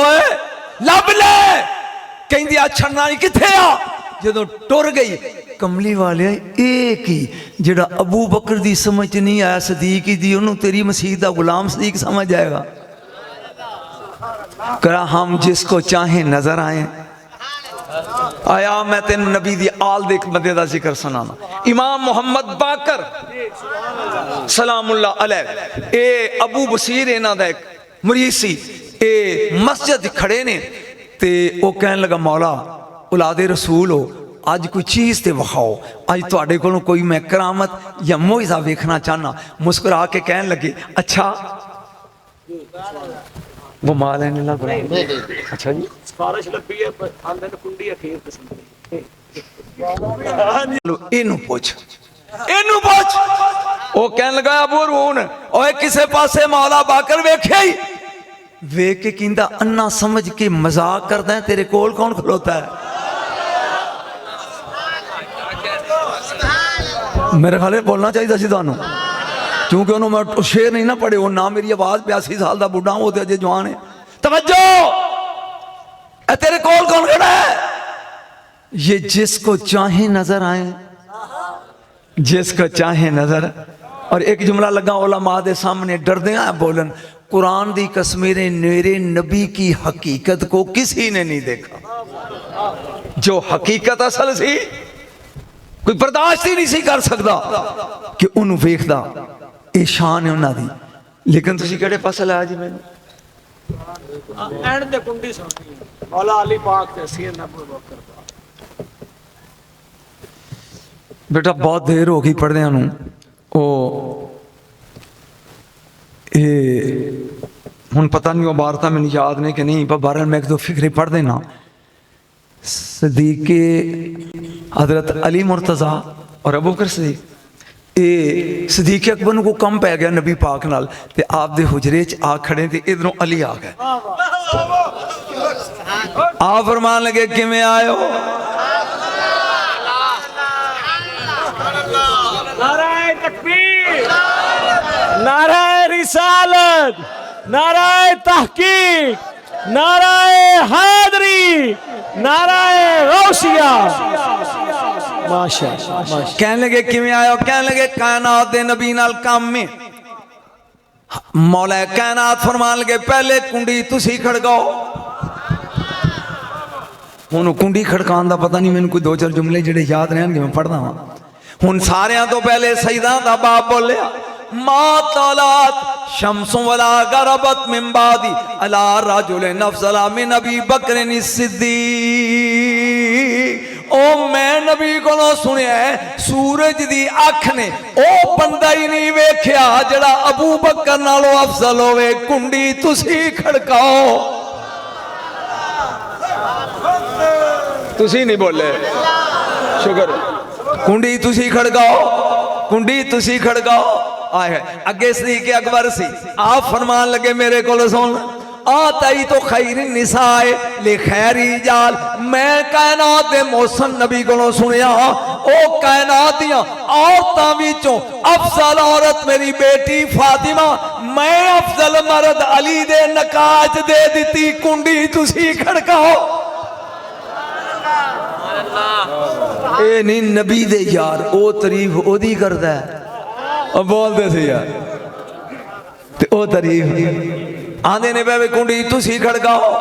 लब ले। कहंदी आ छन्ना नहीं किथे आ। जदों टुर गई कमली वाले एक ही जिहड़ा अबू बकर दी समझ नहीं आया सदीक दी, उन्होंने तेरी मसीह दा गुलाम सदीक समझ जाएगा। करा हम जिसको चाहे नजर आए। आया मैं तेन नबी दी आल दे बंदे दा जिक्र सुनाना। इमाम मोहम्मद बाकर सलामुल्लाह अलैह ए अबू बसीर इन्हां दा एक मुरीद सी, ए मस्जिद खड़े ने ते ओ कहन लगा मौला औलादे रसूल हो अज कोई चीज़ तो विखाओ, अज तुहाडे कोलों कोई मैं करामत या मोइज़ा वेखना चाहना। मुस्कुरा के कहन लगे अच्छा वो माल है अच्छा जी इनू पूछ इनू पूछ। वो कहन लगा अबू रून ओए किसे पासे मौला बाकर वेख्या ही? वेख के कहंदा अन्ना समझ के मजाक करदा है, तेरे कोल कौन खलोता है? मेरे ख्याल बोलना चाहिए सी तुहानू, क्योंकि उन्होंने मैं शेर नहीं ना पढ़े, ना मेरी आवाज 82 साल का बुढ़ा वो तो अजे जवान है। तवज्जो तेरे कोल कौन खड़ा है? ये जिसको चाहे नजर आए, जिसको चाहे नजर। और एक जुमला लगा उलमा दे सामने डरदे हैं बोलन, कुरान दी कसमें मेरे नबी की हकीकत को किसी ने नहीं देखा। जो हकीकत असल सी कोई बर्दाश्त ही नहीं सी कर सकता कि उन्होंने वेखदा। ये शान है उन्होंने दी। लेकिन तुसी किहड़े पासे लाया जी मैनू? एंड ते कुंडी सुननी मौला अली पाक ते सैयदना अबू बकर पाक। बेटा बहुत देर हो गई पढ़दे नूं। ओ हुण पता नहीं वो इबारतां मैनूं याद ने कि नहीं, पर बहरहाल मैं एक दो फिक्रे पढ़ देना। सदीक हजरत अली मुर्तज़ा और अबू बकर सदीक, ये सदीक अकबर को कम पै गया नबी पाक नाल, ते आप दे हुजरे च आ खड़े ते इधरों अली आ गए। आप फरमान लगे किवें आए हो? नाराए तकबीर, नाराए रिसालत, नाराए तहकीक, नाराए हैदरी, नाराए गौसिया। माशाअल्लाह। कहने लगे किवें आए हो? कहने लगे कायनात दे नबी नाल काम में मौला कायनात फरमान लगे पहले कुंडी तुसी खड़काओ। हुण कुंडी खड़काउण दा पता नहीं, मैनूं कोई दो चार जुमले जिहड़े याद रहणगे मैं पढ़दा वां। हुण सारियां तो पहले सईदा दा बाप बोलिया मा तलात शम्सु वला गरबत मिन बादी अला रजुलिन अफज़ल मिन अबी बकर सिद्दीक। ओ मैं नबी कोलों सुनिया सूरज दी अख ने ओ बंदा ही नहीं वेख्या जड़ा अबू बकर नालों अफजल होवे। कुंडी तुसी खड़काओ। तुसी नहीं बोले, शुक्र। कुंडी तुसी खड़काओ, कुंडी तुसी खड़काओ। आए अगे सदीक़ अकबर सी, आप फरमान लगे मेरे को सुन आताई तो खैरी निसाए ले खैरी जाल। मैं कायनात दे मौसम नबी को सुनिया ओ कायनात दियां औरतां विचों अफजल औरत मेरी बेटी फातिमा, मैं अफजल मर्द अली दे नकाज दे दिती। कुंडी तुसी खड़काओ। ए नहीं नबी दे यार ओ तारीफ ओदी करदा है, बोलते थे यार ते ओ तारीफ आंदे ने बे कुंडी तुसी खड़काओ।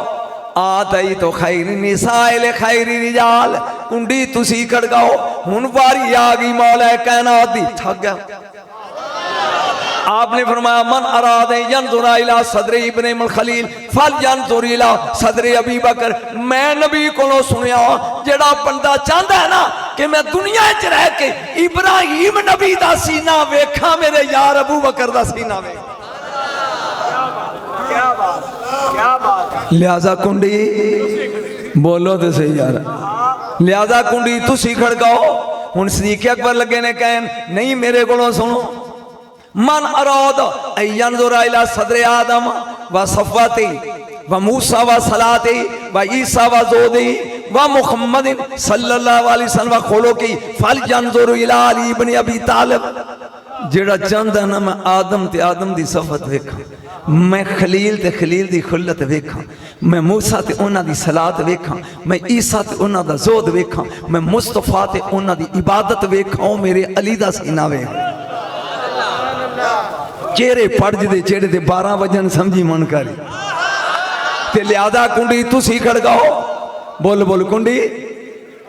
आताई तो खैरी निसाइल खैरी रिजाल। कुंडी तुसी खड़काओ। हुन बारी आ गई मौला कायनात दी। थक गया। आपने फरमाया मन अरादे यंजुरा इला सदर इब्ने खलील फल यंजुर इला सदर अबी बकर। मैं नबी कोलों सुनिया जेड़ा बंदा चाहता है ना कि मैं दुनिया च रह के इब्राहिम नबी दा सीना वेखा, मेरे यार अबू बकर दा सीना वेख। क्या बात, क्या बात। लिहाजा कुंडी बोलो तो सही यार, लिहाजा कुंडी तुसी खड़काओ। हुन सदीक़ अकबर लगे ने कहन नहीं मेरे कोलों सुनो मन अराद यंजुरा इला सदर आदम व सफ़वती व मूसा व सलाती व ईसा व ज़ोदी व मुहम्मद सल्लल्लाहु अलैहि वसल्लम खुलुकी फल यंजुर इला अली इब्न अबी तालिब। जेड़ा चाहता ना मैं आदम ते आदम दी सफ़त वेखा, मैं खलील ते खलील दी खुल्लत वेखा, मैं मूसा ते उन्हां दी सलात वेखा, मैं ईसा ते उन्हां दा ज़ोद वेखा, मैं मुस्तफा ते उन्हां दी इबादत वेखा। ओ मेरे अली दा सीना वेख। चेहरे पड़ जदे चेहरे ते 12 वजन समझी मन करी ते लिहाजा कुंडी तुसी खड़काओ। बोल बोल कुंडी।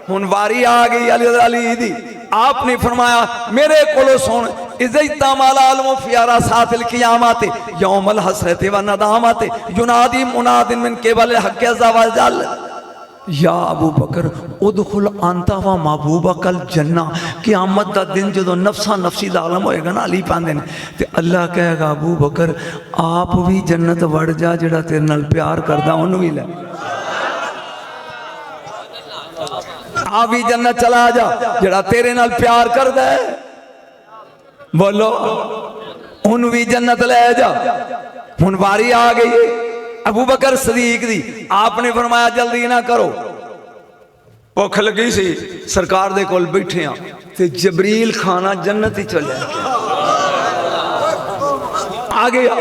हुन वारी आ गई अली दी। आपने फरमाया मेरे कोलो सुन इज़्ज़त माला अलम फियारा सातिल क़ियामत यौमल हसरत व नदामत युनादी मुनादिन मिन क़िबल हक़ अज़्ज़ा व जल या अबू बकर उदखुल अंता व महबूबकल जन्ना। क़यामत दा दिन जो नफसा नफसी दा आलम होएगा ना अली पांदे ने ते अल्लाह कहेगा अबू बकर आप भी जन्नत वड़ जा, जेड़ा तेरे नाल प्यार करदा ओनू भी ले। आप भी जन्नत चला जा जेड़ा तेरे नाल प्यार करदा है। बोलो उन भी जन्नत ले जा। हुन बारी आ गई अबू बकर सदीक दी। आपने फरमाया जल्दी ना करो, भुख लगी सी सरकार दे कोल बैठे आ ते जबरील खाना जन्नत ही चले आ गया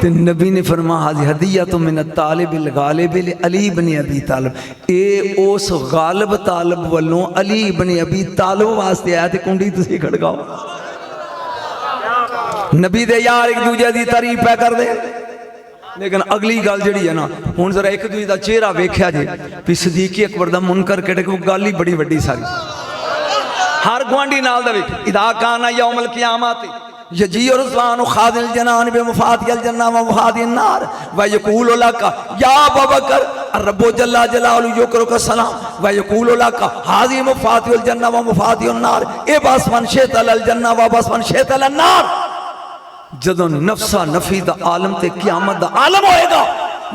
ते नबी ने फरमाया हदिया तो मिन तालिबिल गालिबिल अली इब्न अबी तालिब। ए उस गालिब तालिब वालों अली इब्न अबी तालिब वास्ते आया ते कुंडी तुसी खड़काओ। नबी दे यार एक दूजे की तारीफ पै कर दे। लेकिन अगली गल जी है ना हुण जरा एक दूजे का चेहरा वेख्या जे भी सदीक़ अकबर दा मुनकर केड़े को गल ही बड़ी वड्डी सारी हर गुआंढी नाल दा वेख इदा काना यौमल क़ियामत यजी रुज़वान खादिल जनान बे मुफातिल जन्ना व मुफातिन नार व यकूल लका या अबू बकर रब्बु जल्ला जलालु युकरुका सलाम व यकूल लका हाज़ी मुफातिल जन्ना व मुफातिन नार ए बस मन शैतल जन्ना व बस मन शैतल नार। जदों नफसा नफी दा आलम ते क़यामत दा आलम होएगा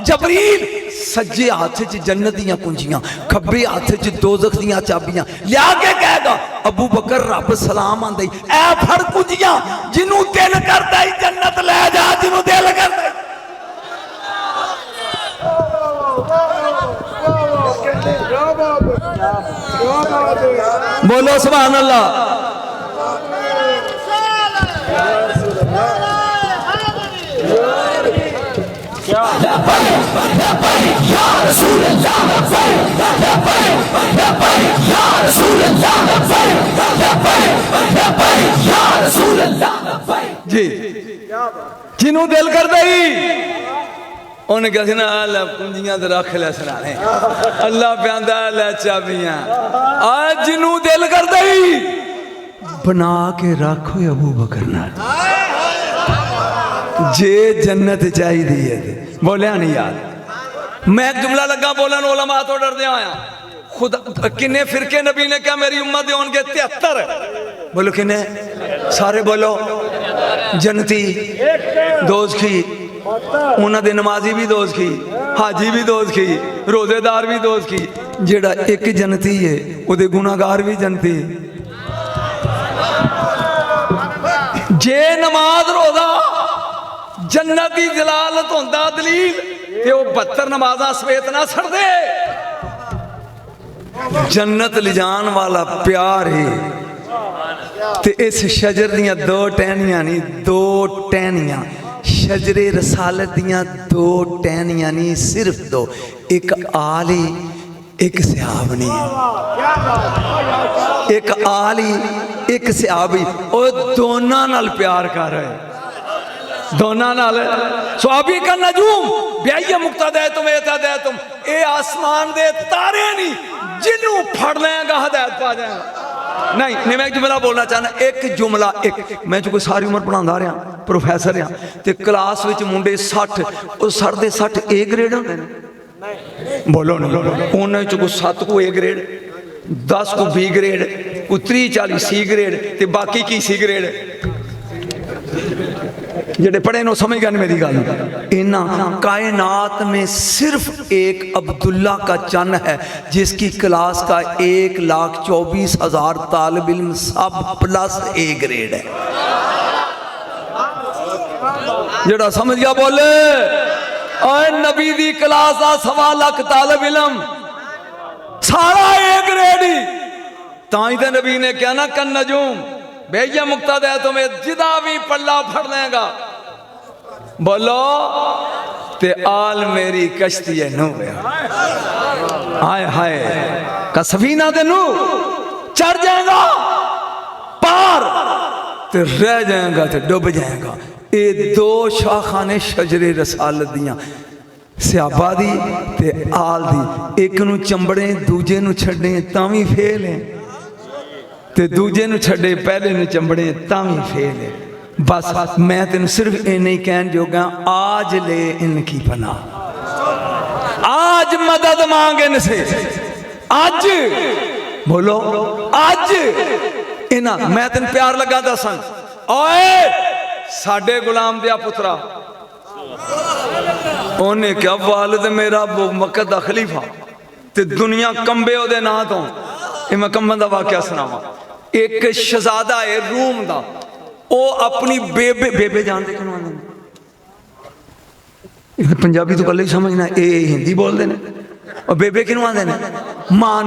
जबरील सज्जे हाथ च जन्नत दियां कुंजियां खब्बे हाथ च दोज़ख दियां चाबियां लिया के कहेगा अबू बकर रब सलाम आंदे ऐ फड़ कुंजियां जिन्नू दिल करदा है जन्नत ले जा, जिन्नू दिल करदा है। बोलो सुभान अल्लाह। जी जिन्हों दिल कर दई उन्हें कहा ना लै कुंजियां तो रख लै सराने अल्लाह प्यादा लै चाबियां आज जिन्हों दिल कर दई बना के रखो अबू बकर नाल जे जन्नत चाहिए है बोलिया नहीं यार मैं एक जुमला लगा बोलन उलमा तो डरदे आया खुद किन्ने फिरके नबी ने क्या मेरी उम्मत दे होंगे 73 बोलो किन्ने सारे बोलो जन्नती दोस्त की उन्होंने नमाजी भी दोस्त की हाजी भी दोस्त की रोजेदार भी दोस्त की जेड़ा एक जन्नती है उहदे गुनाहगार भी जन्नती जे नमाज रोजा जन्नत की जलालत होंदा दलील ते वो 72 नमाजा सवेत ना छड़दे जन्नत ले जान वाला प्यार है ते इस शजर दियां दो टहनियां नहीं दो टहनियां शजरे रसालत दियां दो टहनियां नहीं सिर्फ दो एक आली एक सहाबनी एक आली एक सहाबी और दोनों नाल प्यार कर रहे दोनों नाल सहाबी का नजूम ब्याइया मुक्तदा तुम एता दे तुम ए आसमान दे तारे नहीं जिन्हों फड़ लेगा हदायत पा जाएगा नहीं नहीं मैं एक जुमला बोलना चाहना एक जुमला एक मैं जो कोई सारी उम्र पढ़ांदा रहा प्रोफैसर हाँ तो क्लास विच मुंडे 60 और 60 ए ग्रेड होंदे ने बोलो नहीं उन्हें चो कोई 7 को ए ग्रेड 10 को बी ग्रेड कोई 30-40 सी ग्रेड ते बाकी की सी ग्रेड जेडे पढ़े नो समझ गए मेरी गल इन्ना कायनात में सिर्फ एक अब्दुल्ला का चन्न है जिसकी क्लास का 1,24,000 तालिब इल्म सब प्लस ए ग्रेड है जेड़ा समझ गया बोले और नबी दी क्लास का 1.25 लाख तालिब इल्म सारा ए ग्रेड ही ताई ते नबी ने क्या ना कन नजूम बेया मुक्तदा तुम्हें जिदा भी पल्ला फड़ लेगा बोलो ते आल मेरी कश्ती है नो हाय हाय का सफीना दे नू चढ़ जाएगा पार ते रह जाएगा ते डूब जाएगा ये दो शाखाने शजरे रसालत दियां सहाबा दी ते आल दी एक नू चंबड़े दूजे नू छड़े तावी फेल है ते दूजे नू छड़े पहले नू चंबड़े तावी फेल है बस मैं तेन सिर्फ ये नहीं कहन जोगा आज ले इनकी पनाह आज मदद मांग इनसे आज बोलो आज इना मैं तेन प्यार लगा दसन ओए साडे गुलाम दिया पुत्रा उन्हें क्या वालिद मेरा मक्का दा खलीफा ते दुनिया कंबे ओदे नां तो मैं कंबन दा वाकया सुनावा एक शहजादा है रूम दा ओ अपनी बेबे बेबे जानते क्यों आंदे पंजाबी तो कल ही समझना ए हिंदी बोलते हैं और बेबे क्यों आंदे ने मां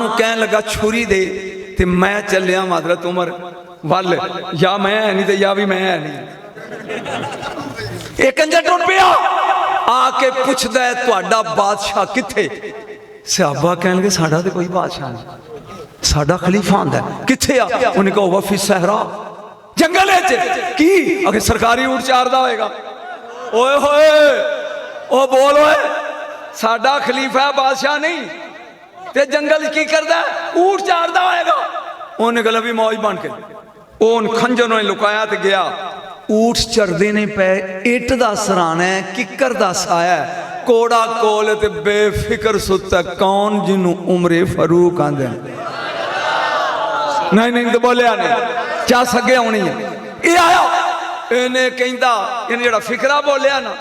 नू कहन लगा छुरी दे ते मैं चलिया मादरत उमर वल या मैं है नहीं ते या भी मैं है नहीं एक कंजर टुट पिया आके पुछदा है तुहाडा बादशाह किथे सहाबा कहन लगे साडा ते कोई बादशाह नहीं साडा खलीफा आंदा किथे आ उन्हें कहा वफी सहरा जंगल की अगर सरकारी ऊंट चारदा होएगा ओए होए ओ बोल ओए साडा खलीफा बादशाह नहीं ते जंगल की करदा ऊंट चारदा होएगा उन्हें कहा भी मौज बन के उन खंजर ने लुकाया ते गया ऊंट चढ़दे ने पे इट दा सराना है किकर दा साया है कोड़ा कोल ते बेफिक्र सुता कौन जिन्हों उमरे फारूक आंदे नहीं तो बोलिया नहीं क्या सगे आनी है ये आया इन्हें कहता इन्हें जड़ा फिकरा बोलिया ना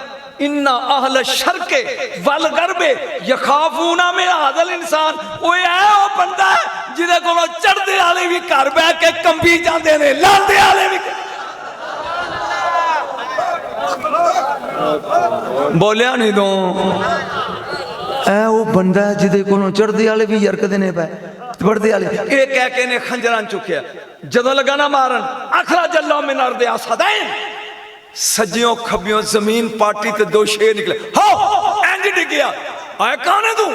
इन्ना अहल शरके वल गरबे यखाफूना में हादल इंसान वो है वो बंदा है जिदे कोलों चढ़दे वाले भी घर बैठ के कंबी जाते ने लांदे वाले भी बोलिया नहीं तो ऐ वो बंदा है जिदे कोलों चढ़दे वाले भी यरकदे ने पे बढ़दे वाले ये कह के ने खंजरां चुकिया जदों लगा ना मारन आखरा जल्लो मिनार दे आसदैन सज्जियों खब्बियों जमीन पाटी ते दो शेर निकले हो इंज डिगया आए कौन है तू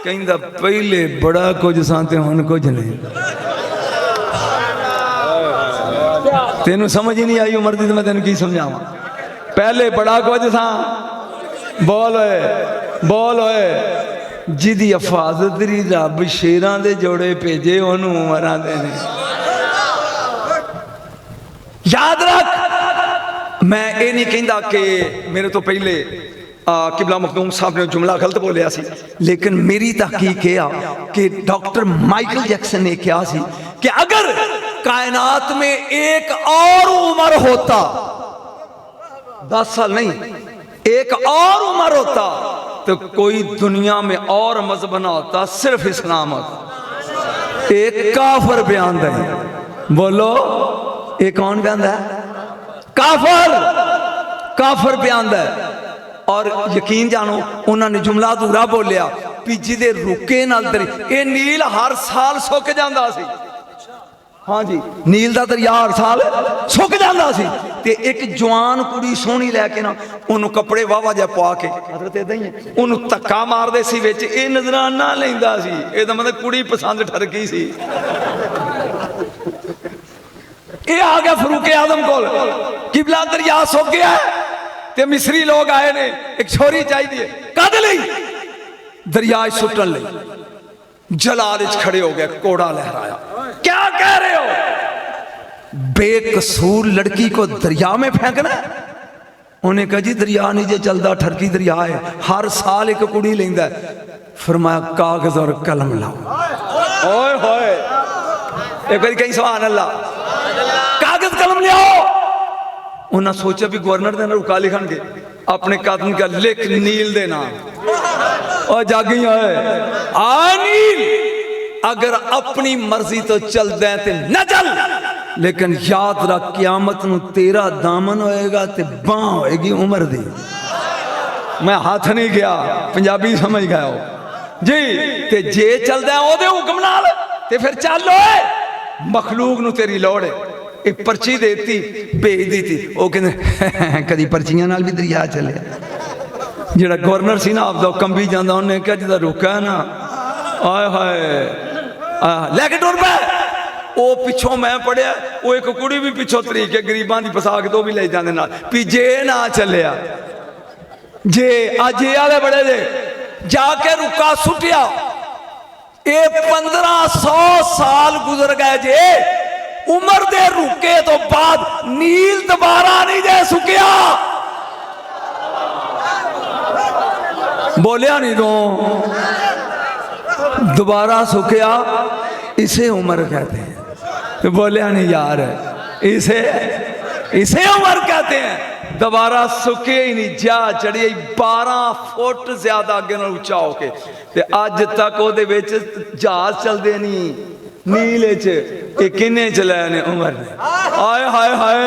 कहंदा पहले बड़ा कुछ सांते हुन कुछ नहीं तेनू समझ ही नहीं आई उमर दी मैं तेन की समझावा पहले बड़ा कुछ था। बोल ओए जिदी हिफाजत दी रब शेरां दे जोड़े भेजे ओनू उमरां दे ने। याद रख, मैं ये नहीं कहता कि मेरे तो पहले किबला मखदूम साहब ने जुमला गलत बोलिया सी, लेकिन मेरी तहकीक कि डॉक्टर माइकल जैक्सन ने कहा सी कि अगर कायनात में एक और उम्र होता, 10 साल नहीं, एक और उम्र होता तो कोई दुनिया में और मजहब ना होता, सिर्फ इस्लाम होता। एक काफर बयान है, बोलो ये कौन बयान है? काफर बयान है। और यकीन जानो उन्होंने जुमला अधूरा बोलिया भी जिदे रुके नाल ये नील हर साल सुक जाता सी। हाँ जी, नील का दरिया हर साल सुक जाता सी ते एक जवान कुड़ी सोहनी लैके ना उन्होंने कपड़े वावा जा पा के उन्होंने धक्का मारते सी विच, ये नजराना लैंदा सी। ਇਹਦਾ मतलब कुड़ी पसंद ठर गई सी। ये आ गया फरूके आजम को, किबला दरिया सुक गया है ते मिस्री लोग आए ने, एक छोरी चाहिए कद लई दरिया सुटन लई। जलाल खड़े हो गए, कोड़ा लहराया, क्या कह रहे हो? बेकसूर लड़की को दरिया में फेंकना? उन्हें कहा जी दरिया नहीं जे चलता, ठरकी दरिया है, हर साल एक कुड़ी लेंदा है। फरमाया कागज और कलम लाओ। ओए होए, एक बार कहीं सुभान अल्लाह, कागज कलम ले आओ। उन्हें सोचा भी गवर्नर दे रुका लिखणगे, अपने कदम का लिख नील दे नाम और जागी आ नील, अगर अपनी मर्जी तो चल दे ते न चल, लेकिन याद रख क़यामत नूं तेरा दामन होएगा ते बांह होएगी उमर दी। मैं हाथ नहीं गया, पंजाबी समझ गया हो जी। ते जे चलदा ओदे हुक्म नाल ते फिर चल ओए, मखलूक नूं तेरी लोड़ है। एक पर्ची देती भेज दी थी, वो कहते कदी पर्चियां नाल भी दरिया चले। जेड़ा गवर्नर सी ना आपदा कंबी जांदा, उन्हें कहा जिदा रुका है ना, आए हाय लैके टुर पे। वो पिछों मैं पढ़िया, वो एक कुड़ी भी पिछों तरीके गरीबां दी फसा के तो भी ले जांदे नाल, भी जे ना चलिया जे अज वाले बड़े जे जाके रुका सुटिया। ये 1500 साल गुजर गए जे, उमर दे रुके तो बाद नील दोबारा नहीं दे सुकिया। बोलिया नहीं तो दोबारा सुकिया, इसे उमर कहते हैं। तो बोलिया नहीं यार, इसे उमर कहते हैं। दोबारा सुके ही नहीं, जा चढ़ी 12 फुट ज्यादा अगे नाल उच्चा होके, ते अज तक ओदे विच जहाज चलदे नहीं नील च। किन्ने चलाए ने उमर ने? हाय हाय हाय,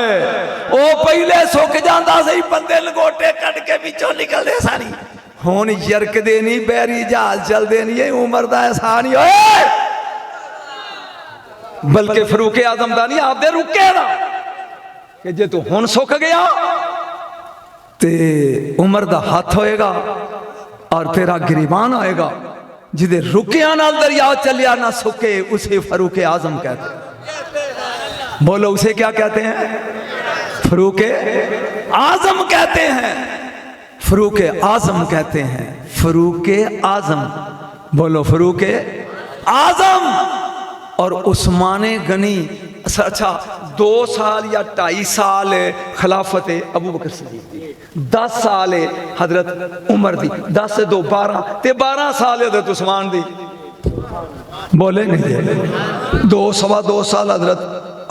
वो पहले सुक जाता सी, बंदे लंगोटे कट के पिछों निकलते सारी। हुण यरकदे नहीं, बैरी जहाज चलते नहीं, उमर का एहसान ही होए। बल्कि फरूके आजम का नहीं, आपदे रुके ना कि जे तू हुण सुक गया ते उमर का हाथ होएगा और तेरा गिरीबान होएगा। जिदे रुकिया नाल दरिया चलिया ना सुके, उसे फरूके आजम कहते हैं। बोलो उसे क्या कहते हैं? फरूके आजम कहते हैं। फरूके आजम कहते हैं, फरूके आजम। बोलो फरूके आजम। और उस्माने गनी, अच्छा 2 साल या 2.5 साल खिलाफत अबू बकर सिद्दीक दी, 10 साल हजरत उमर दी, 10 से 2 12 ते 12 साल हजरत उस्मान दी। बोले नहीं, 2 सवा 2 साल हजरत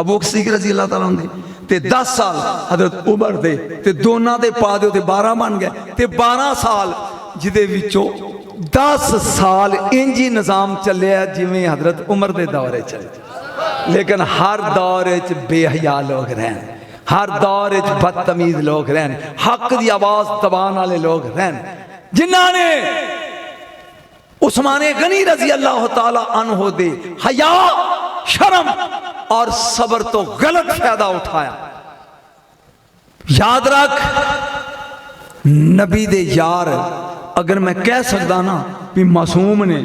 अबू बकर सिद्दीक रजी अल्लाह तआला दी ते 10 साल हजरत उमर दे, ते दोनों दे पा दे ते 12 बन गए, ते 12 साल जिदे विचों 10 साल इंजी निजाम चलिया जिमें हजरत उमर दे दौरे चले। लेकिन हर दौर बेहया लोग रहन, हर दौर बदतमीज लोग रहन, हक की आवाज दबाने वाले लोग रहन, जिन्होंने उस्माने गनी रजी अल्लाह ताला अन्हो दे हया, शर्म और सबर तो गलत फायदा उठाया। याद रख, नबी दे यार अगर मैं कह सकता ना भी मासूम ने,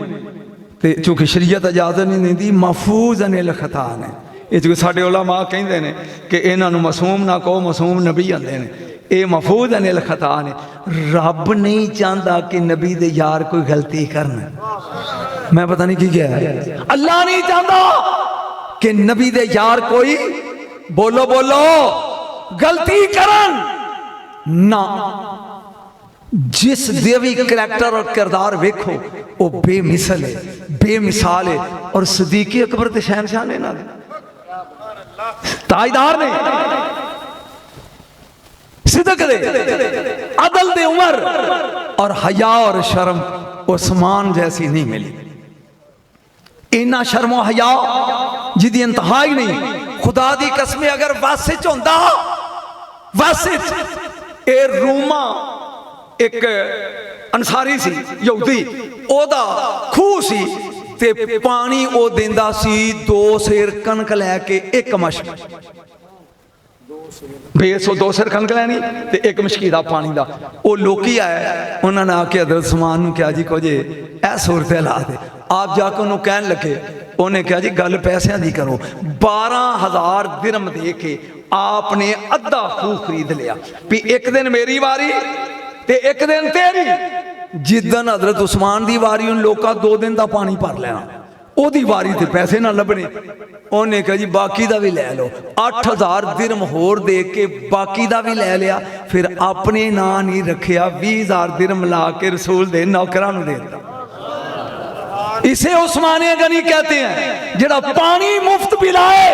ते चूंकि शरीयत इजाजत नहीं देती, महफूज अनिल खता ने। ये जो साढ़े उलमा कहते हैं कि इन्हों मासूम ना कहो, मासूम नबी आते हैं। ये महफूज अनिल खता ने। रब नहीं चाहता कि नबी दे यार कोई गलती करना। मैं पता नहीं की क्या है, अल्लाह नहीं चाहता कि नबी दे यार कोई बोलो बोलो गलती करन ना। जिस देवी करैक्टर और किरदार वेखो वो बेमिसल है, बेमिसाल है। और सदीक़ अकबर ते शहनशाह ने ना, ताजदार ने, सिदक दे, अदल दे उमर और हया और शर्म उस्मान जैसी नहीं मिली। इन्ना शर्मो हया जिदी इंतहा ही नहीं। खुदा दी कसम अगर वासिच होंदा, वासिच ए रूमा एक अंसारी सी यहूदी, ओदा खूह सी ते पानी ओ देंदा सी 2 सेर कनक लैके एक मश्क बेस 2 सेर कनक लैनी ते एक मशकी दा पानी दा। ओ लोकी आए उन्होंने आके हज़रत उस्मान क्या जी को जे ऐ सूरत ला दे। आप जाके उन्होंने कहन लगे, उन्हें कहा जी गल पैसों की करो। 12,000 दिरहम दे के आपने अद्धा खूह खरीद लिया भी एक दिन मेरी वारी ते एक दिन तेरी। जिदन हजरत उस्मान दी वारी उन लोग 2 दिन का पानी भर लेना, ओदी वारी ते पैसे ना लभने। उन्हें कहा जी बाकी दा भी ले लो। 8,000 दिरहम होर दे के बाकी दा भी ले लिया। फिर अपने ना नहीं रखिया, 20,000 दिरहम ला के रसूल दे नौकरां नूं दे दिता। इसे उस्माने गनी कहते हैं, जेड़ा पानी मुफ्त पिलाए,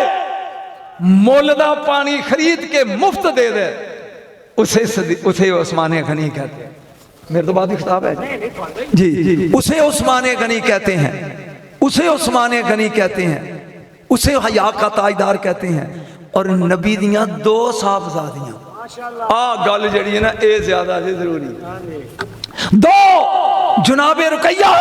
मुल दा पानी खरीद के मुफ्त दे दे, उसे उस्माने गनी कहते हैं। मेरे तो बाद ही खिताब है जी जी। उसे उस्माने गनी कहते हैं, उसे उस्माने गनी कहते हैं, उसे हया का ताजदार कहते हैं। और नबी दियां 2 साहबजादियां, आ गल जड़ी है ना ये ज्यादा जरूरी। 2 जनाबे रुकैया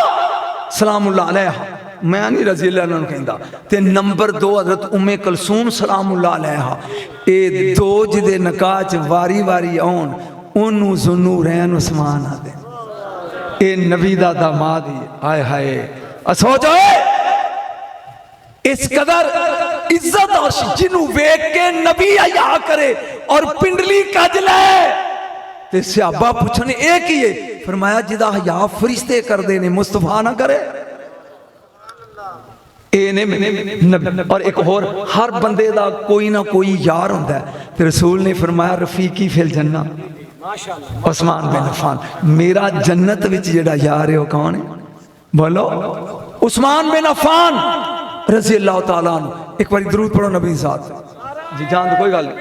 सलामुल्लाह अलैहा, मैं नहीं रजी अल्लाह उन्होंने कहता, ते नंबर 2 हजरत उम्मे कलसूम सलामुल्लाह अलैहा। ये 2 जिदे निकाह च वारी वारी आउन ओनू जुनू रैन उस्मान आदे। ये नबी दा दामाद ही। हाय हाय सोचो इस कदर इज्जत और जिन्हों वेख के नबी हया करे और पिंडली कज ले ते सहाबा पूछन ए की है? फरमाया जिदा हया फरिश्ते करते ने मुस्तफा ना करे। और एक होर हर बंदे दा कोई ना कोई यार होंदा है ते रसूल ने फरमाया रफीकी फिल जन्ना उस्मान बिन अफ़्फ़ान। मेरा जन्नत विच जेड़ा यार है वो कौन है? बोलो उस्मान बिन अफ़्फ़ान रज़ी अल्लाह तआला अन्हु। एक बार दरूद पढ़ो नबी साहब जी। जान कोई गल नहीं।